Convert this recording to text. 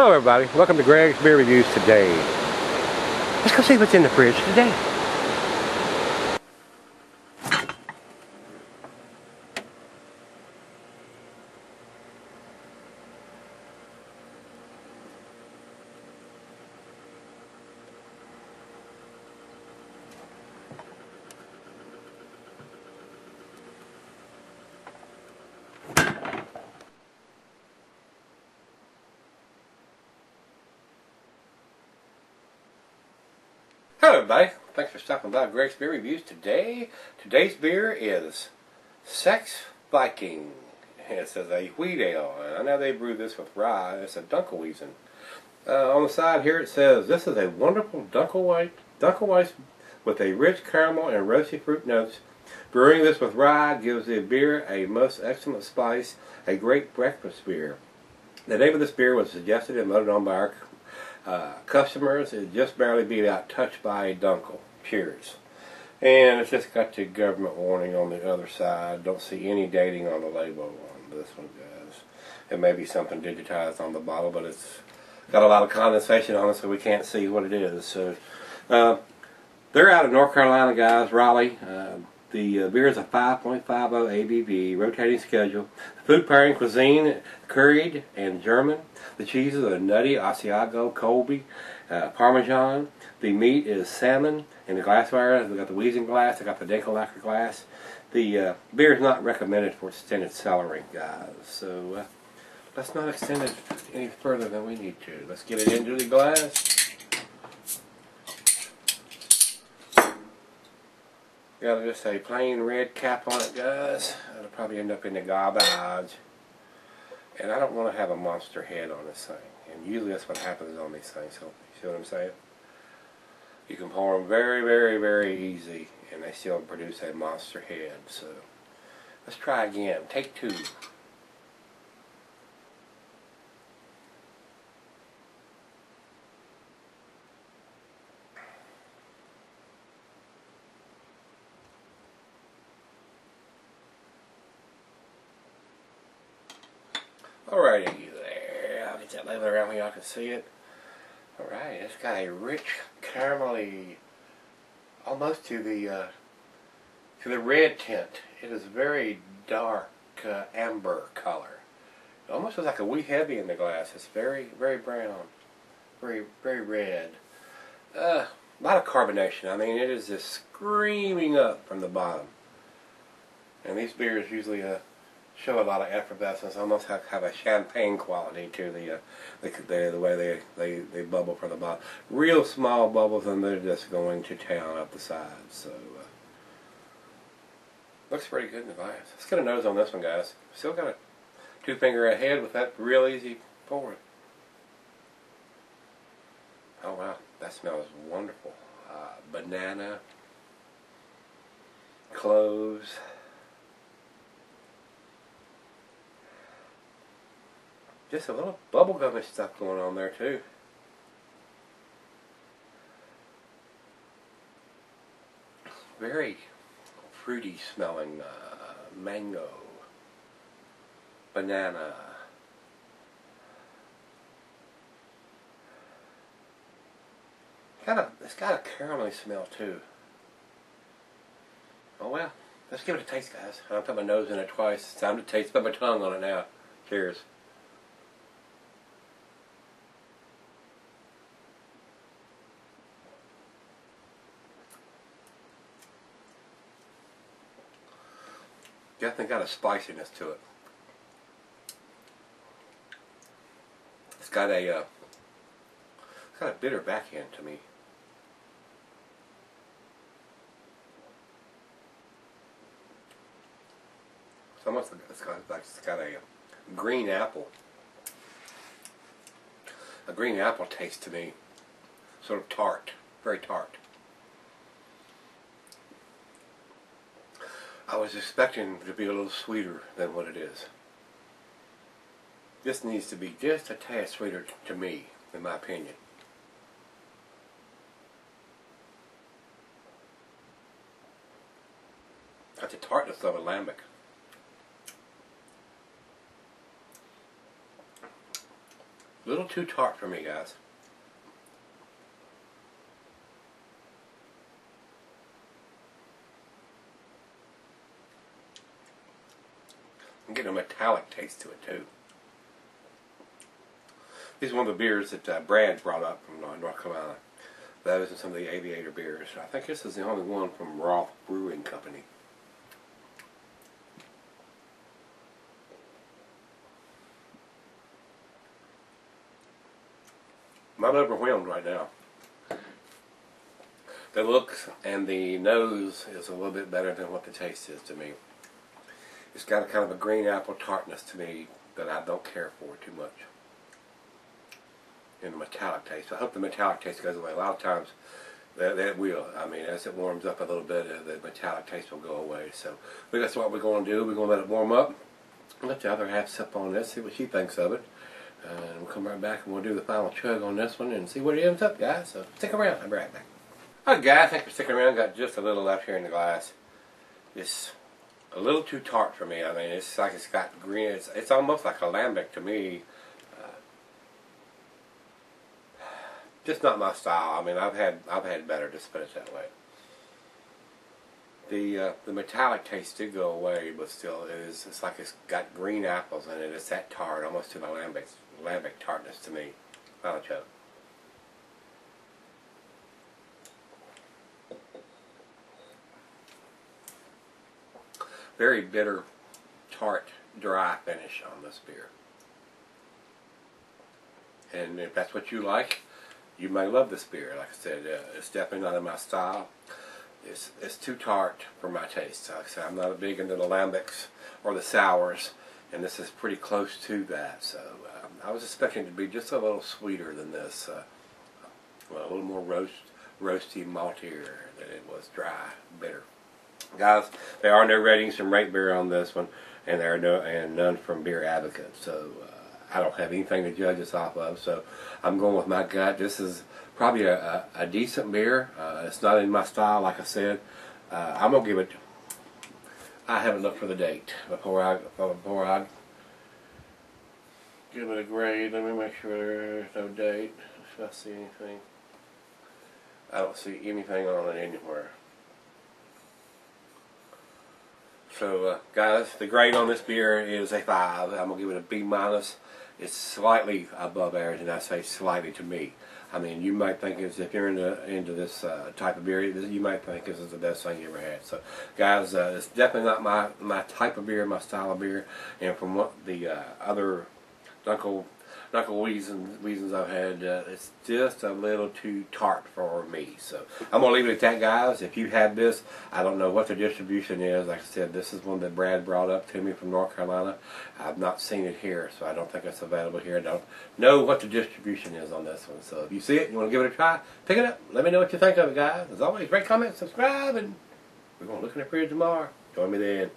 Hello everybody, welcome to Greg's Beer Reviews today. Let's go see what's in the fridge today. Hello everybody, thanks for stopping by Greg's Beer Reviews today. Today's beer is Sex Viking. It says a wheat ale. I know they brew this with rye. It's a Dunkelweizen. On the side here it says, this is a wonderful Dunkelweizen with a rich caramel and roasty fruit notes. Brewing this with rye gives the beer a most excellent spice, a great breakfast beer. The name of this beer was suggested and voted on by our customers. It just barely beat out Touched by a Dunkel. Cheers. And it's just got the government warning on the other side. Don't see any dating on the label on this one, guys. It may be something digitized on the bottle, but it's got a lot of condensation on it, so we can't see what it is. So they're out of North Carolina, guys, Raleigh. The beer is a 5.50 ABV, rotating schedule. The food pairing cuisine, curried and German. The cheeses are nutty, Asiago, Colby, Parmesan. The meat is salmon in the glassware. We've got the Weizen glass, I got the Dinkelweizen glass. The beer is not recommended for extended cellaring, guys. So let's not extend it any further than we need to. Let's get it into the glass. Got just a plain red cap on it, guys. It'll probably end up in the garbage. And I don't want to have a monster head on this thing. And usually that's what happens on these things. So, you see what I'm saying? You can pour them very, very, very easy, and they still produce a monster head. So let's try again. Take two. Alrighty there, I'll get that label around where y'all can see it. Alright, it's got a rich caramelly, almost to the red tint. It is very dark amber color. It almost looks like a wee heavy in the glass. It's very, very brown, very, very red. A lot of carbonation. I mean, it is just screaming up from the bottom. And these beers usually show a lot of effervescence, almost have a champagne quality to the way they bubble from the bottom. Real small bubbles, and they're just going to town up the sides. So looks pretty good in the glass. Let's get a nose on this one, guys. Still got a 2-finger ahead with that real easy pour. Oh wow, that smells wonderful. Banana, cloves. Just a little bubblegummy stuff going on there too. Very fruity smelling mango, banana. It's got a caramelly smell too. Oh well, let's give it a taste, guys. I put my nose in it twice. It's time to taste. Put my tongue on it now. Cheers. Definitely got a spiciness to it. It's got a bitter backhand to me. It's almost like it's got a green apple. A green apple taste to me. Sort of tart, very tart. I was expecting it to be a little sweeter than what it is. This needs to be just a tad sweeter to me, in my opinion. That's the tartness of a lambic. A little too tart for me, guys. I'm getting a metallic taste to it too. This is one of the beers that Brad brought up from North Carolina. Those and some of the Aviator beers. I think this is the only one from Roth Brewing Company. I'm overwhelmed right now. The look and the nose is a little bit better than what the taste is to me. It's got a kind of a green apple tartness to me that I don't care for too much. And the metallic taste. I hope the metallic taste goes away. A lot of times that will. I mean, as it warms up a little bit, the metallic taste will go away. So that's what we're going to do. We're going to let it warm up. Let the other half sip on this, see what she thinks of it. And we'll come right back and we'll do the final chug on this one and see what it ends up, guys. So stick around. I'll be right back. Alright, guys, thanks for sticking around. Got just a little left here in the glass. It's a little too tart for me. I mean, it's like it's got green. It's almost like a lambic to me. Just not my style. I mean, I've had better, just put it that way. The metallic taste did go away, but still, it's like it's got green apples in it. It's that tart, almost to the lambic tartness to me. Final chug. Very bitter, tart, dry finish on this beer. And if that's what you like, you may love this beer. Like I said, it's definitely not in my style. It's too tart for my taste. Like I said, I'm not big into the lambics or the sours, and this is pretty close to that. So I was expecting it to be just a little sweeter than this. Well, a little more roasty, maltier than it was dry, bitter. Guys, there are no ratings from Rate Beer on this one, and there are none from Beer Advocate. So I don't have anything to judge this off of. So I'm going with my gut. This is probably a decent beer. It's not in my style, like I said. I'm gonna give it. I haven't looked for the date before I give it a grade. Let me make sure there's no date. If I see anything, I don't see anything on it anywhere. So, guys, the grade on this beer is a 5. I'm going to give it a B-. It's slightly above average, and I say slightly to me. I mean, you might think if you're into this type of beer, you might think this is the best thing you ever had. So, guys, it's definitely not my type of beer, my style of beer. And from what the other Dunkelweizens I've had, it's just a little too tart for me. So I'm going to leave it at that, guys. If you have this, I don't know what the distribution is. Like I said, this is one that Brad brought up to me from North Carolina. I've not seen it here, so I don't think it's available here. I don't know what the distribution is on this one. So if you see it, you want to give it a try, pick it up. Let me know what you think of it, guys. As always, rate, comment, subscribe, and we're going to look in the fridge tomorrow. Join me then.